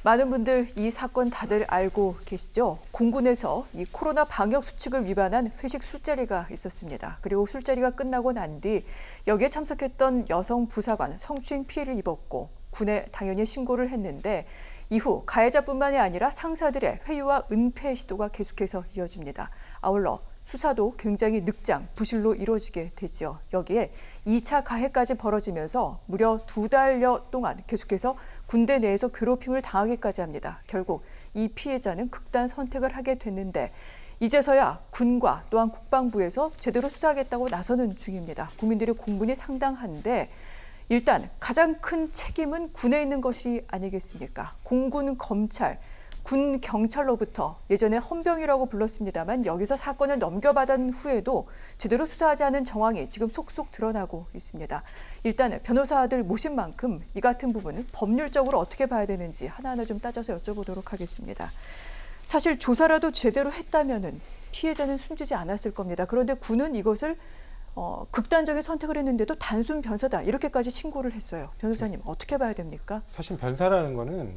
많은 분들 이 사건 다들 알고 계시죠? 공군에서 이 코로나 방역 수칙을 위반한 회식 술자리가 있었습니다. 그리고 술자리가 끝나고 난 뒤 여기에 참석했던 여성 부사관 성추행 피해를 입었고 군에 당연히 신고를 했는데 이후 가해자뿐만이 아니라 상사들의 회유와 은폐 시도가 계속해서 이어집니다. 아울러 수사도 굉장히 늑장, 부실로 이루어지게 되죠. 여기에 2차 가해까지 벌어지면서 무려 2달여 동안 계속해서 군대 내에서 괴롭힘을 당하기까지 합니다. 결국 이 피해자는 극단 선택을 하게 됐는데 이제서야 군과 또한 국방부에서 제대로 수사하겠다고 나서는 중입니다. 국민들의 공분이 상당한데 일단 가장 큰 책임은 군에 있는 것이 아니겠습니까? 공군, 검찰, 군 경찰로부터 예전에 헌병이라고 불렀습니다만 여기서 사건을 넘겨받은 후에도 제대로 수사하지 않은 정황이 지금 속속 드러나고 있습니다. 일단 변호사들 모신 만큼 이 같은 부분은 법률적으로 어떻게 봐야 되는지 하나하나 좀 따져서 여쭤보도록 하겠습니다. 사실 조사라도 제대로 했다면은 피해자는 숨지지 않았을 겁니다. 그런데 군은 이것을 극단적인 선택을 했는데도 단순 변사다 이렇게까지 신고를 했어요. 변호사님 어떻게 봐야 됩니까? 사실 변사라는 거는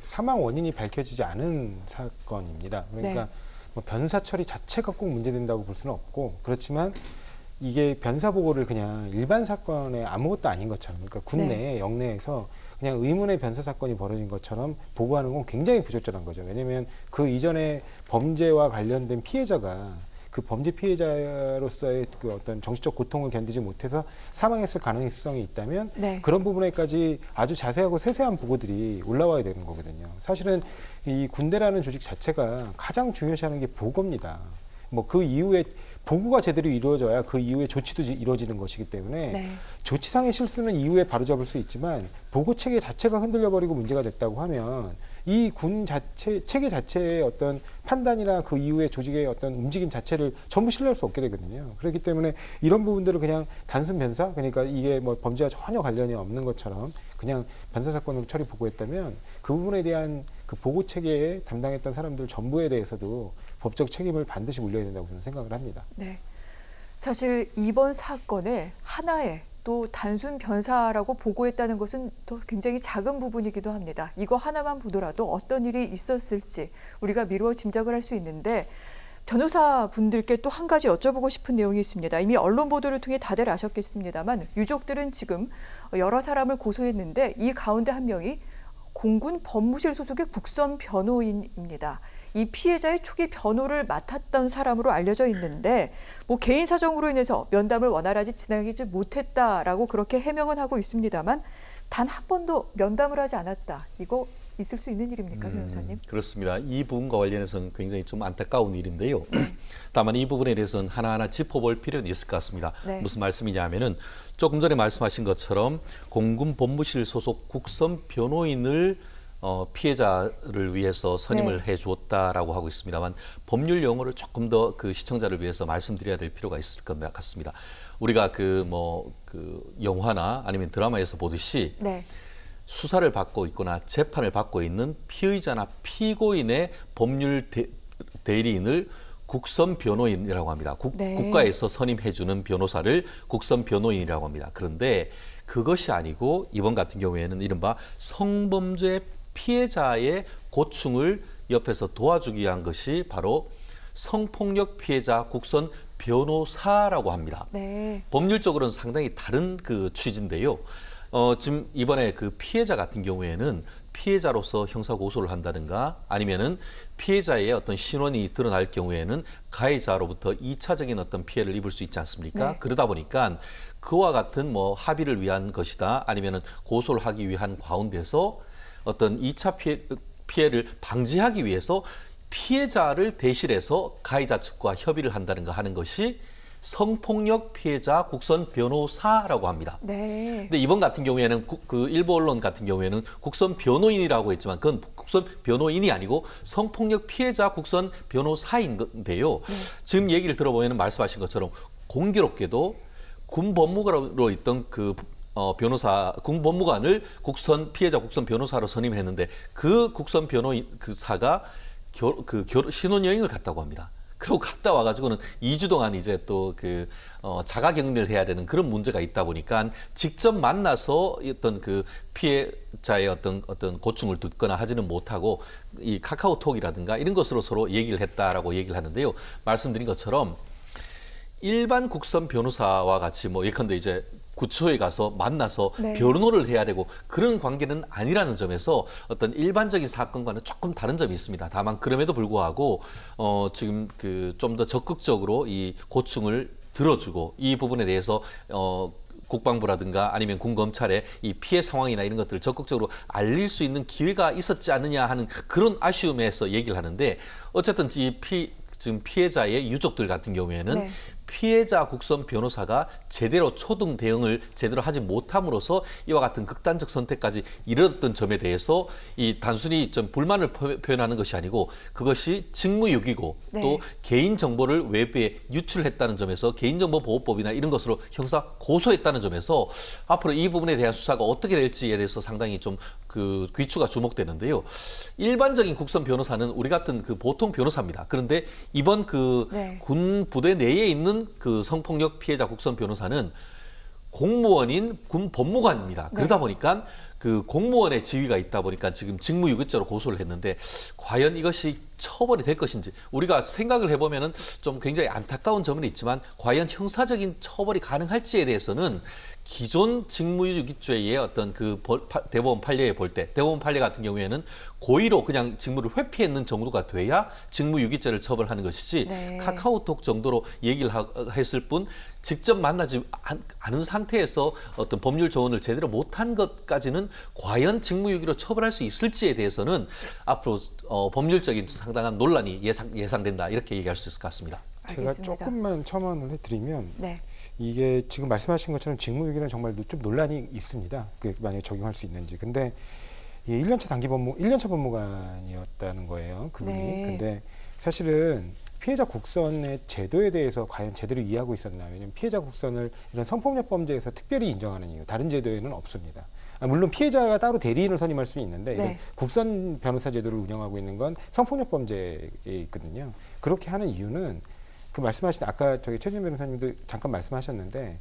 사망 원인이 밝혀지지 않은 사건입니다. 그러니까 네. 뭐 변사 처리 자체가 꼭 문제된다고 볼 수는 없고 그렇지만 이게 변사 보고를 그냥 일반 사건에 아무것도 아닌 것처럼 그러니까 군내 네. 영내에서 그냥 의문의 변사 사건이 벌어진 것처럼 보고하는 건 굉장히 부적절한 거죠. 왜냐하면 그 이전에 범죄와 관련된 피해자가 그 범죄 피해자로서의 그 어떤 정신적 고통을 견디지 못해서 사망했을 가능성이 있다면 네. 그런 부분에까지 아주 자세하고 세세한 보고들이 올라와야 되는 거거든요. 사실은 이 군대라는 조직 자체가 가장 중요시하는 게 보고입니다. 뭐 그 이후에 보고가 제대로 이루어져야 그 이후에 조치도 이루어지는 것이기 때문에 네. 조치상의 실수는 이후에 바로잡을 수 있지만 보고 체계 자체가 흔들려버리고 문제가 됐다고 하면 이 군 체계 자체의 어떤 판단이나 그 이후의 조직의 어떤 움직임 자체를 전부 신뢰할 수 없게 되거든요. 그렇기 때문에 이런 부분들을 그냥 단순 변사, 그러니까 이게 뭐 범죄와 전혀 관련이 없는 것처럼 그냥 변사 사건으로 처리 보고했다면 그 부분에 대한 그 보고 체계에 담당했던 사람들 전부에 대해서도 법적 책임을 반드시 물려야 된다고 저는 생각을 합니다. 네. 사실 이번 사건에 하나의 또 단순 변사라고 보고했다는 것은 또 굉장히 작은 부분이기도 합니다. 이거 하나만 보더라도 어떤 일이 있었을지 우리가 미루어 짐작을 할 수 있는데 변호사분들께 또 한 가지 여쭤보고 싶은 내용이 있습니다. 이미 언론 보도를 통해 다들 아셨겠습니다만 유족들은 지금 여러 사람을 고소했는데 이 가운데 한 명이 공군 법무실 소속의 국선 변호인입니다. 이 피해자의 초기 변호를 맡았던 사람으로 알려져 있는데 뭐 개인 사정으로 인해서 면담을 원활하게 진행하지 못했다라고 그렇게 해명은 하고 있습니다만 단 한 번도 면담을 하지 않았다. 이거 있을 수 있는 일입니까, 변호사님? 그렇습니다. 이 부분과 관련해서는 굉장히 좀 안타까운 일인데요. 다만 이 부분에 대해서는 하나하나 짚어볼 필요는 있을 것 같습니다. 네. 무슨 말씀이냐면은 조금 전에 말씀하신 것처럼 공군 법무실 소속 국선 변호인을 피해자를 위해서 선임을 네. 해주었다라고 하고 있습니다만 법률 용어를 조금 더 그 시청자를 위해서 말씀드려야 될 필요가 있을 것 같습니다. 우리가 그 영화나 아니면 드라마에서 보듯이 네. 수사를 받고 있거나 재판을 받고 있는 피의자나 피고인의 법률 대리인을 국선 변호인이라고 합니다. 네. 국가에서 선임해주는 변호사를 국선 변호인이라고 합니다. 그런데 그것이 아니고 이번 같은 경우에는 이른바 성범죄 피해자의 고충을 옆에서 도와주기 위한 것이 바로 성폭력 피해자 국선 변호사라고 합니다. 네. 법률적으로는 상당히 다른 그 취지인데요. 지금 이번에 그 피해자 같은 경우에는 피해자로서 형사 고소를 한다든가 아니면은 피해자의 어떤 신원이 드러날 경우에는 가해자로부터 2차적인 어떤 피해를 입을 수 있지 않습니까? 네. 그러다 보니까 그와 같은 뭐 합의를 위한 것이다 아니면은 고소를 하기 위한 가운데서 어떤 2차 피해를 방지하기 위해서 피해자를 대신해서 가해자 측과 협의를 한다든가 하는 것이 성폭력 피해자 국선 변호사라고 합니다. 네. 근데 이번 같은 경우에는 그 일부 언론 같은 경우에는 국선 변호인이라고 했지만 그건 국선 변호인이 아니고 성폭력 피해자 국선 변호사인 건데요. 지금 얘기를 들어보면 말씀하신 것처럼 공교롭게도 군 법무관으로 있던 그 군 법무관을 피해자 국선 변호사로 선임했는데 그 국선 변호사가 신혼여행을 갔다고 합니다. 그리고 갔다 와가지고는 2주 동안 이제 또 그 자가격리를 해야 되는 그런 문제가 있다 보니까 직접 만나서 어떤 그 피해자의 어떤 고충을 듣거나 하지는 못하고 이 카카오톡이라든가 이런 것으로 서로 얘기를 했다라고 얘기를 하는데요. 말씀드린 것처럼 일반 국선 변호사와 같이 뭐 예컨대 이제 구초에 가서 만나서 네. 변호를 해야 되고 그런 관계는 아니라는 점에서 어떤 일반적인 사건과는 조금 다른 점이 있습니다. 다만 그럼에도 불구하고 지금 그 좀 더 적극적으로 이 고충을 들어주고 이 부분에 대해서 국방부라든가 아니면 군검찰에 이 피해 상황이나 이런 것들을 적극적으로 알릴 수 있는 기회가 있었지 않느냐 하는 그런 아쉬움에서 얘기를 하는데 어쨌든 지금 피해자의 유족들 같은 경우에는 네. 피해자 국선 변호사가 제대로 초등 대응을 제대로 하지 못함으로써 이와 같은 극단적 선택까지 이르렀던 점에 대해서 이 단순히 좀 불만을 표현하는 것이 아니고 그것이 직무유기고 네. 또 개인 정보를 외부에 유출했다는 점에서 개인정보보호법이나 이런 것으로 형사 고소했다는 점에서 앞으로 이 부분에 대한 수사가 어떻게 될지에 대해서 상당히 좀 그 귀추가 주목되는데요. 일반적인 국선 변호사는 우리 같은 그 보통 변호사입니다. 그런데 이번 그 네. 군 부대 내에 있는 그 성폭력 피해자 국선 변호사는 공무원인 군 법무관입니다. 그러다 보니까 그 공무원의 지위가 있다 보니까 지금 직무유기죄로 고소를 했는데 과연 이것이 처벌이 될 것인지 우리가 생각을 해보면은 좀 굉장히 안타까운 점은 있지만 과연 형사적인 처벌이 가능할지에 대해서는 기존 직무유기죄의 어떤 그 대법원 판례에 볼 때 대법원 판례 같은 경우에는 고의로 그냥 직무를 회피했는 정도가 돼야 직무유기죄를 처벌하는 것이지 네. 카카오톡 정도로 얘기를 했을 뿐 직접 만나지 않은 상태에서 어떤 법률 조언을 제대로 못한 것까지는 과연 직무유기로 처벌할 수 있을지에 대해서는 앞으로 법률적인 상당한 논란이 예상된다 이렇게 얘기할 수 있을 것 같습니다. 제가 알겠습니다. 조금만 첨언을 해드리면 네. 이게 지금 말씀하신 것처럼 직무유기는 정말 좀 논란이 있습니다. 만약에 적용할 수 있는지. 근데 이 1년차 단기 1년차 법무관이었다는 거예요. 그분이. 네. 근데 사실은 피해자 국선의 제도에 대해서 과연 제대로 이해하고 있었나. 왜냐하면 피해자 국선을 이런 성폭력 범죄에서 특별히 인정하는 이유. 다른 제도에는 없습니다. 물론 피해자가 따로 대리인을 선임할 수 있는데 이런 네. 국선 변호사 제도를 운영하고 있는 건 성폭력 범죄에 있거든요. 그렇게 하는 이유는 그 말씀하신 아까 저기 최진 변호사님도 잠깐 말씀하셨는데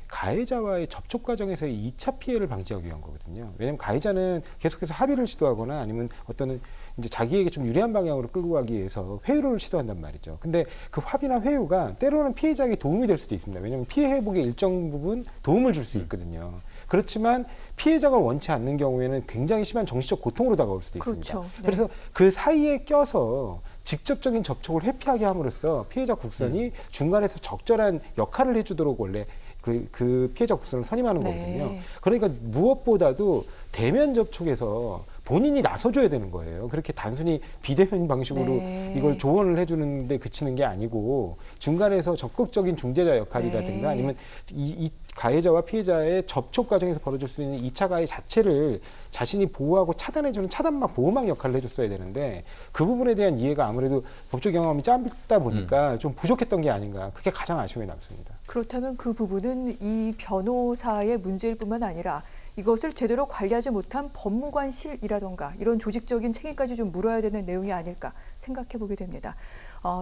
가해자와의 접촉 과정에서의 2차 피해를 방지하기 위한 거거든요. 왜냐하면 가해자는 계속해서 합의를 시도하거나 아니면 어떤 이제 자기에게 좀 유리한 방향으로 끌고 가기 위해서 회유를 시도한단 말이죠. 근데 그 합의나 회유가 때로는 피해자에게 도움이 될 수도 있습니다. 왜냐하면 피해 회복에 일정 부분 도움을 줄 수 있거든요. 그렇지만 피해자가 원치 않는 경우에는 굉장히 심한 정신적 고통으로 다가올 수도 있습니다. 그렇죠. 네. 그래서 그 사이에 껴서 직접적인 접촉을 회피하게 함으로써 피해자 국선이 중간에서 적절한 역할을 해주도록 원래 그 피해자 국선을 선임하는 네. 거거든요. 그러니까 무엇보다도 대면 접촉에서 본인이 나서줘야 되는 거예요. 그렇게 단순히 비대면 방식으로 네. 이걸 조언을 해주는 데 그치는 게 아니고 중간에서 적극적인 중재자 역할이라든가 네. 아니면 이 가해자와 피해자의 접촉 과정에서 벌어질 수 있는 2차 가해 자체를 자신이 보호하고 차단해주는 차단막, 보호막 역할을 해줬어야 되는데 그 부분에 대한 이해가 아무래도 법적 경험이 짧다 보니까 좀 부족했던 게 아닌가. 그게 가장 아쉬움이 남습니다. 그렇다면 그 부분은 이 변호사의 문제일 뿐만 아니라 이것을 제대로 관리하지 못한 법무관실이라던가 이런 조직적인 책임까지 좀 물어야 되는 내용이 아닐까 생각해 보게 됩니다.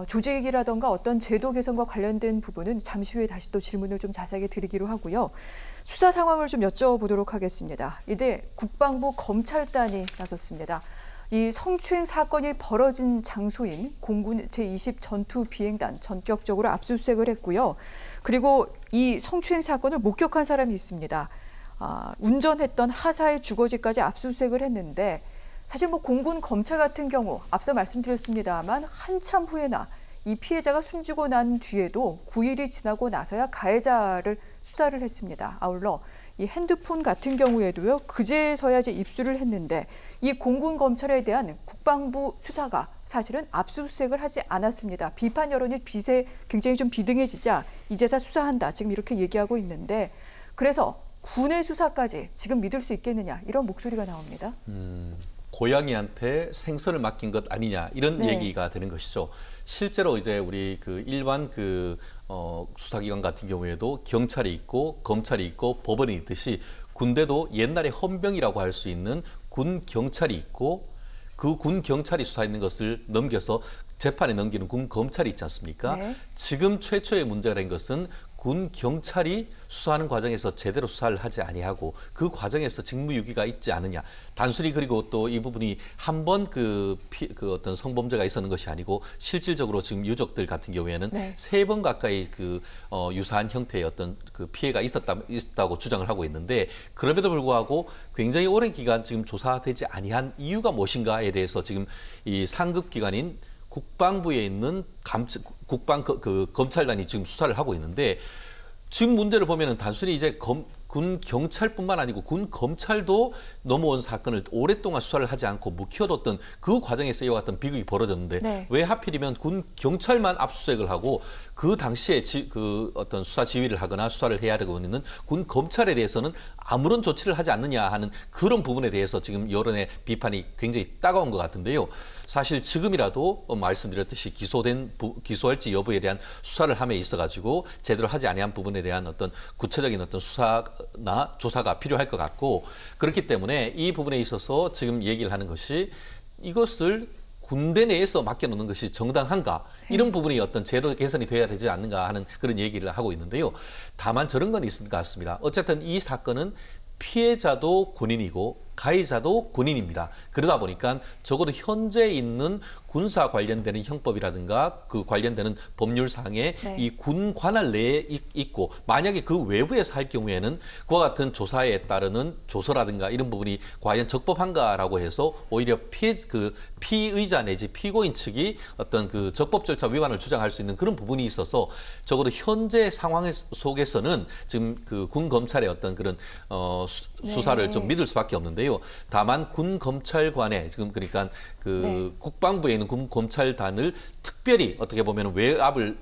조직이라던가 어떤 제도 개선과 관련된 부분은 잠시 후에 다시 또 질문을 좀 자세하게 드리기로 하고요. 수사 상황을 좀 여쭤보도록 하겠습니다. 이제 국방부 검찰단이 나섰습니다. 이 성추행 사건이 벌어진 장소인 공군 제20 전투 비행단 전격적으로 압수수색을 했고요. 그리고 이 성추행 사건을 목격한 사람이 있습니다. 운전했던 하사의 주거지까지 압수수색을 했는데 사실 뭐 공군 검찰 같은 경우 앞서 말씀드렸습니다만 한참 후에나 이 피해자가 숨지고 난 뒤에도 9일이 지나고 나서야 가해자를 수사를 했습니다. 아울러 이 핸드폰 같은 경우에도요 그제서야 이제 입수를 했는데 이 공군 검찰에 대한 국방부 수사가 사실은 압수수색을 하지 않았습니다. 비판 여론이 굉장히 좀 비등해지자 이제서 수사한다 지금 이렇게 얘기하고 있는데 그래서 군의 수사까지 지금 믿을 수 있겠느냐 이런 목소리가 나옵니다. 고양이한테 생선을 맡긴 것 아니냐 이런 네. 얘기가 되는 것이죠. 실제로 이제 우리 그 일반 수사기관 같은 경우에도 경찰이 있고 검찰이 있고 법원이 있듯이 군대도 옛날에 헌병이라고 할 수 있는 군 경찰이 있고 그 군 경찰이 수사했는 것을 넘겨서 재판에 넘기는 군 검찰이 있지 않습니까? 네. 지금 최초의 문제가 된 것은 군 경찰이 수사하는 과정에서 제대로 수사를 하지 아니하고 그 과정에서 직무유기가 있지 않느냐. 단순히 그리고 또 이 부분이 한 번 그 어떤 성범죄가 있었는 것이 아니고 실질적으로 지금 유족들 같은 경우에는 네. 3번 가까이 유사한 형태의 어떤 그 피해가 있었다고 주장을 하고 있는데 그럼에도 불구하고 굉장히 오랜 기간 지금 조사되지 아니한 이유가 무엇인가에 대해서 지금 이 상급 기관인 국방부에 있는 검찰단이 지금 수사를 하고 있는데 지금 문제를 보면은 단순히 이제 군 경찰뿐만 아니고 군 검찰도 넘어온 사건을 오랫동안 수사를 하지 않고 묵혀뒀던 그 과정에서 이와 같은 비극이 벌어졌는데 네. 왜 하필이면 군 경찰만 압수수색을 하고 그 당시에 그 어떤 수사 지휘를 하거나 수사를 해야 되고 있는 군 검찰에 대해서는 아무런 조치를 하지 않느냐 하는 그런 부분에 대해서 지금 여론의 비판이 굉장히 따가운 것 같은데요. 사실 지금이라도 말씀드렸듯이 기소할지 여부에 대한 수사를 함에 있어가지고 제대로 하지 아니한 부분에 대한 어떤 구체적인 어떤 수사나 조사가 필요할 것 같고 그렇기 때문에 이 부분에 있어서 지금 얘기를 하는 것이 이것을 군대 내에서 맡겨놓는 것이 정당한가 이런 부분이 어떤 제도 개선이 돼야 되지 않는가 하는 그런 얘기를 하고 있는데요. 다만 저런 건 있을 것 같습니다. 어쨌든 이 사건은 피해자도 군인이고 가해자도 군인입니다. 그러다 보니까 적어도 현재 있는 군사 관련되는 형법이라든가 그 관련되는 법률상에 네. 이 군 관할 내에 있고 만약에 그 외부에서 할 경우에는 그와 같은 조사에 따르는 조서라든가 이런 부분이 과연 적법한가라고 해서 오히려 피의자 내지 피고인 측이 어떤 그 적법 절차 위반을 주장할 수 있는 그런 부분이 있어서 적어도 현재 상황 속에서는 지금 그 군 검찰의 어떤 그런 수사를 네. 좀 믿을 수밖에 없는데요. 다만 군 검찰관에 지금 그러니까 그 국방부에 있는 군 검찰단을 특별히 어떻게 보면 외압을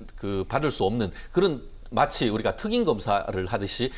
받을 수 없는 그런 마치 우리가 특임 검사를 하듯이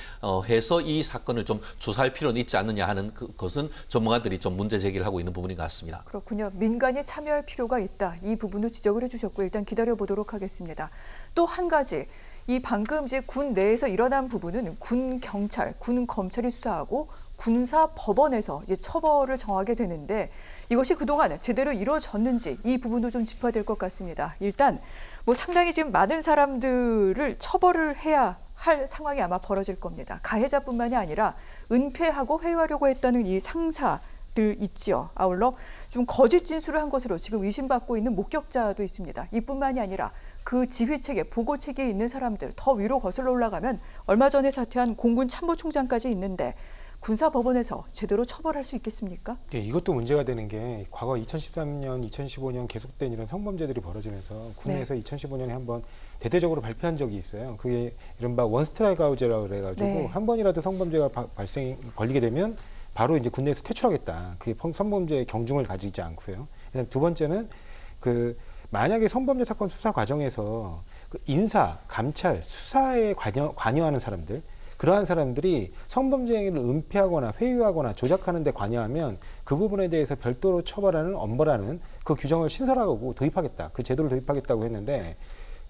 해서 이 사건을 좀 조사할 필요는 있지 않느냐 하는 것은 전문가들이 좀 문제 제기를 하고 있는 부분인 것 같습니다. 그렇군요. 민간이 참여할 필요가 있다. 이 부분을 지적을 해주셨고 일단 기다려보도록 하겠습니다. 또 한 가지. 이 방금 이제 군 내에서 일어난 부분은 군 경찰, 군 검찰이 수사하고 군사 법원에서 이제 처벌을 정하게 되는데 이것이 그동안 제대로 이루어졌는지 이 부분도 좀 짚어야 될 것 같습니다. 일단 뭐 상당히 지금 많은 사람들을 처벌을 해야 할 상황이 아마 벌어질 겁니다. 가해자뿐만이 아니라 은폐하고 회유하려고 했다는 이 상사들 있지요. 아울러 좀 거짓 진술을 한 것으로 지금 의심받고 있는 목격자도 있습니다. 이뿐만이 아니라 그 지휘체계, 보고체계에 있는 사람들 더 위로 거슬러 올라가면 얼마 전에 사퇴한 공군 참모총장까지 있는데 군사법원에서 제대로 처벌할 수 있겠습니까? 네, 이것도 문제가 되는 게 과거 2013년, 2015년 계속된 이런 성범죄들이 벌어지면서 군에서 2015년에 한번 대대적으로 발표한 적이 있어요. 그게 이른바 원스트라이크 아웃이라고 그래가지고 한 번이라도 성범죄가 걸리게 되면 바로 이제 군대에서 퇴출하겠다. 그게 성범죄의 경중을 가지지 않고요. 그다음 두 번째는 만약에 성범죄 사건 수사 과정에서 인사, 감찰, 수사에 관여하는 사람들, 그러한 사람들이 성범죄 행위를 은폐하거나 회유하거나 조작하는 데 관여하면 그 부분에 대해서 별도로 처벌하는 엄벌하는 그 규정을 신설하고 도입하겠다. 그 제도를 도입하겠다고 했는데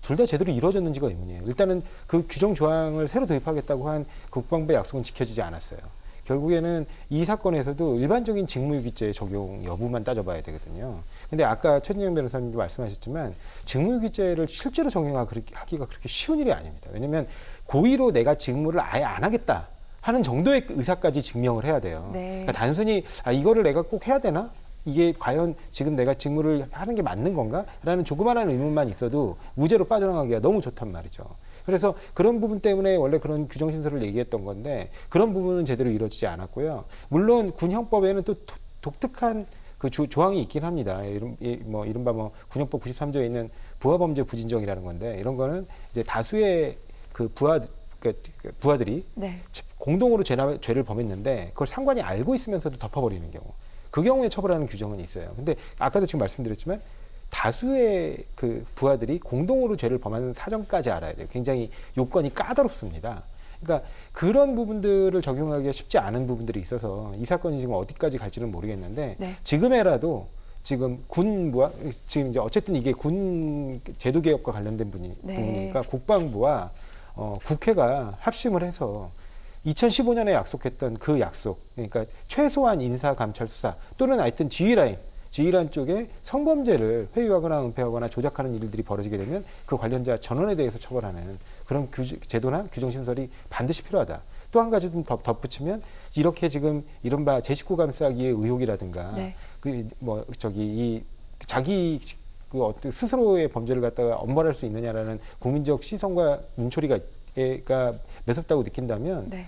둘 다 제대로 이루어졌는지가 의문이에요. 일단은 그 규정 조항을 새로 도입하겠다고 한 국방부의 약속은 지켜지지 않았어요. 결국에는 이 사건에서도 일반적인 직무유기죄 적용 여부만 따져봐야 되거든요. 근데 아까 최진영 변호사님도 말씀하셨지만 직무유기죄를 실제로 적용하기가 그렇게 쉬운 일이 아닙니다. 왜냐하면 고의로 내가 직무를 아예 안 하겠다 하는 정도의 의사까지 증명을 해야 돼요. 그러니까 단순히 이거를 내가 꼭 해야 되나? 이게 과연 지금 내가 직무를 하는 게 맞는 건가? 라는 조그마한 의문만 있어도 무죄로 빠져나가기가 너무 좋단 말이죠. 그래서 그런 부분 때문에 원래 그런 규정 신설을 얘기했던 건데 그런 부분은 제대로 이루어지지 않았고요. 물론 군형법에는 또 독특한 그 조항이 있긴 합니다. 이른바 군형법 93조에 있는 부하범죄 부진정이라는 건데 이런 거는 이제 다수의 그 부하들이 공동으로 죄를 범했는데 그걸 상관이 알고 있으면서도 덮어버리는 경우. 그 경우에 처벌하는 규정은 있어요. 근데 아까도 지금 말씀드렸지만 다수의 그 부하들이 공동으로 죄를 범하는 사정까지 알아야 돼요. 굉장히 요건이 까다롭습니다. 그러니까 그런 부분들을 적용하기가 쉽지 않은 부분들이 있어서 이 사건이 지금 어디까지 갈지는 모르겠는데 지금에라도 지금 군부와 지금 이제 어쨌든 이게 군 제도 개혁과 관련된 부분이니까 국방부와 국회가 합심을 해서 2015년에 약속했던 그 약속, 그러니까 최소한 인사 감찰 수사 또는 하여튼 지휘라인, 지휘란 쪽에 성범죄를 회유하거나 은폐하거나 조작하는 일들이 벌어지게 되면 그 관련자 전원에 대해서 처벌하는 그런 제도나 규정 신설이 반드시 필요하다. 또 한 가지 좀 덧붙이면 이렇게 지금 이른바 제 식구 감싸기의 의혹이라든가 네. 자기 어떤 스스로의 범죄를 갖다가 엄벌할 수 있느냐라는 국민적 시선과 눈초리가 매섭다고 느낀다면 네.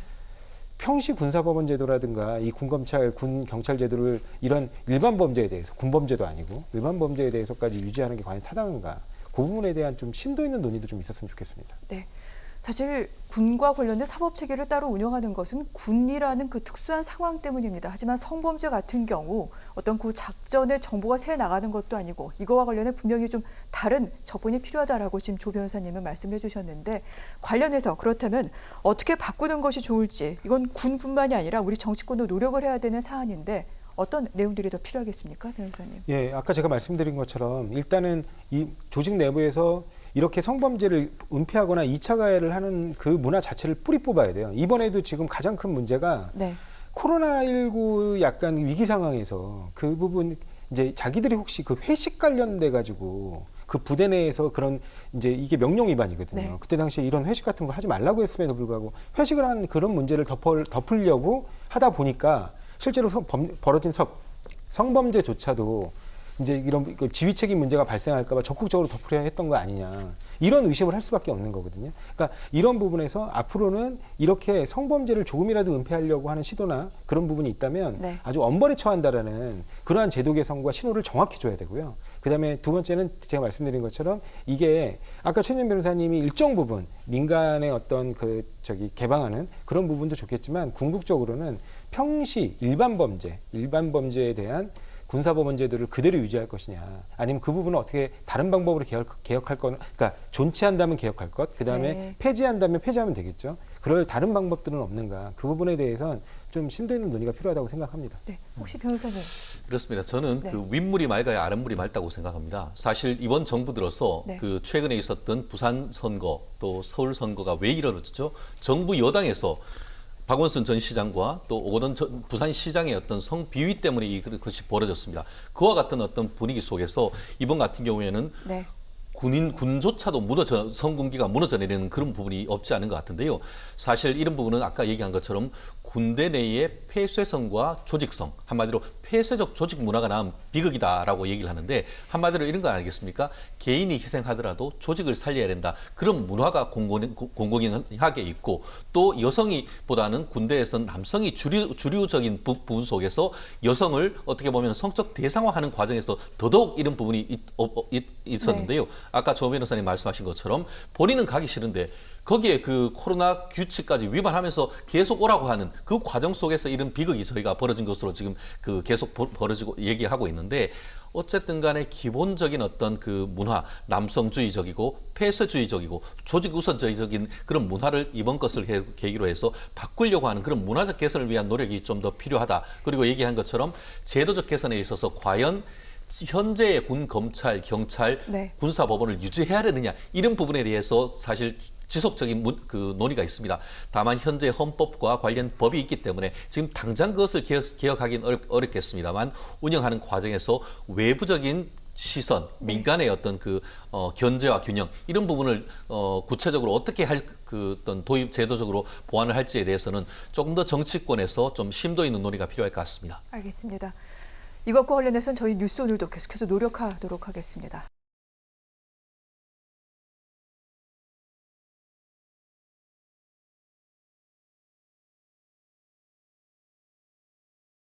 평시 군사법원 제도라든가 이 군검찰, 군경찰 제도를 이런 일반 범죄에 대해서 군범죄도 아니고 일반 범죄에 대해서까지 유지하는 게 과연 타당한가? 그 부분에 대한 좀 심도 있는 논의도 좀 있었으면 좋겠습니다. 네. 사실 군과 관련된 사법 체계를 따로 운영하는 것은 군이라는 그 특수한 상황 때문입니다. 하지만 성범죄 같은 경우 어떤 그 작전의 정보가 새 나가는 것도 아니고 이거와 관련해 분명히 좀 다른 접근이 필요하다라고 지금 조 변호사님은 말씀해 주셨는데 관련해서 그렇다면 어떻게 바꾸는 것이 좋을지 이건 군뿐만이 아니라 우리 정치권도 노력을 해야 되는 사안인데 어떤 내용들이 더 필요하겠습니까, 변호사님? 예, 아까 제가 말씀드린 것처럼 일단은 이 조직 내부에서 이렇게 성범죄를 은폐하거나 2차 가해를 하는 그 문화 자체를 뿌리 뽑아야 돼요. 이번에도 지금 가장 큰 문제가 네. 코로나19 약간 위기 상황에서 그 부분 이제 자기들이 혹시 그 회식 관련돼 가지고 그 부대 내에서 그런 이제 이게 명령 위반이거든요. 네. 그때 당시에 이런 회식 같은 거 하지 말라고 했음에도 불구하고 회식을 한 그런 문제를 덮으려고 하다 보니까 실제로 벌어진 성범죄조차도 이제 이런 지휘 책임 문제가 발생할까 봐 적극적으로 덮으려 했던 거 아니냐. 이런 의심을 할 수밖에 없는 거거든요. 그러니까 이런 부분에서 앞으로는 이렇게 성범죄를 조금이라도 은폐하려고 하는 시도나 그런 부분이 있다면 네. 아주 엄벌에 처한다라는 그러한 제도 개선과 신호를 정확히 줘야 되고요. 그다음에 두 번째는 제가 말씀드린 것처럼 이게 아까 최진영 변호사님이 일정 부분 민간의 어떤 개방하는 그런 부분도 좋겠지만 궁극적으로는 평시 일반 범죄에 대한 군사법원 제도를 그대로 유지할 것이냐, 아니면 그 부분을 어떻게 다른 방법으로 개혁할 것, 그러니까 존치한다면 개혁할 것, 그 다음에 네. 폐지한다면 폐지하면 되겠죠. 그럴 다른 방법들은 없는가? 그 부분에 대해서는 좀 심도 있는 논의가 필요하다고 생각합니다. 네. 혹시 변호사님? 그렇습니다. 저는 네. 그 윗물이 맑아야 아랫물이 맑다고 생각합니다. 사실 이번 정부 들어서 네. 그 최근에 있었던 부산 선거 또 서울 선거가 왜 이러졌죠? 정부 여당에서 박원순 전 시장과 또 오거돈 부산시장의 어떤 성비위 때문에 이것이 벌어졌습니다. 그와 같은 어떤 분위기 속에서 이번 같은 경우에는 네. 군조차도 성군기가 무너져 내리는 그런 부분이 없지 않은 것 같은데요. 사실 이런 부분은 아까 얘기한 것처럼 군대 내의 폐쇄성과 조직성, 한마디로 폐쇄적 조직 문화가 낳은 비극이다라고 얘기를 하는데 한마디로 이런 거 아니겠습니까? 개인이 희생하더라도 조직을 살려야 된다. 그런 문화가 공공연하게 있고 또 여성이보다는 군대에서는 남성이 주류적인 부분 속에서 여성을 어떻게 보면 성적 대상화하는 과정에서 더더욱 이런 부분이 있었는데요. 네. 아까 조 변호사님 말씀하신 것처럼 본인은 가기 싫은데 거기에 그 코로나 규칙까지 위반하면서 계속 오라고 하는 그 과정 속에서 이런 비극이 저희가 벌어진 것으로 지금 그 계속 벌어지고 얘기하고 있는데 어쨌든 간에 기본적인 어떤 그 문화, 남성주의적이고 폐쇄주의적이고 조직 우선주의적인 그런 문화를 이번 것을 계기로 해서 바꾸려고 하는 그런 문화적 개선을 위한 노력이 좀 더 필요하다. 그리고 얘기한 것처럼 제도적 개선에 있어서 과연 현재의 군, 검찰, 경찰, 네. 군사법원을 유지해야 되느냐 이런 부분에 대해서 사실 지속적인 논의가 있습니다. 다만 현재 헌법과 관련 법이 있기 때문에 지금 당장 그것을 개혁하기는 어렵겠습니다만 운영하는 과정에서 외부적인 시선, 민간의 어떤 견제와 균형 이런 부분을 구체적으로 어떻게 할 어떤 도입 제도적으로 보완을 할지에 대해서는 조금 더 정치권에서 좀 심도 있는 논의가 필요할 것 같습니다. 알겠습니다. 이것과 관련해서는 저희 뉴스 오늘도 계속해서 노력하도록 하겠습니다.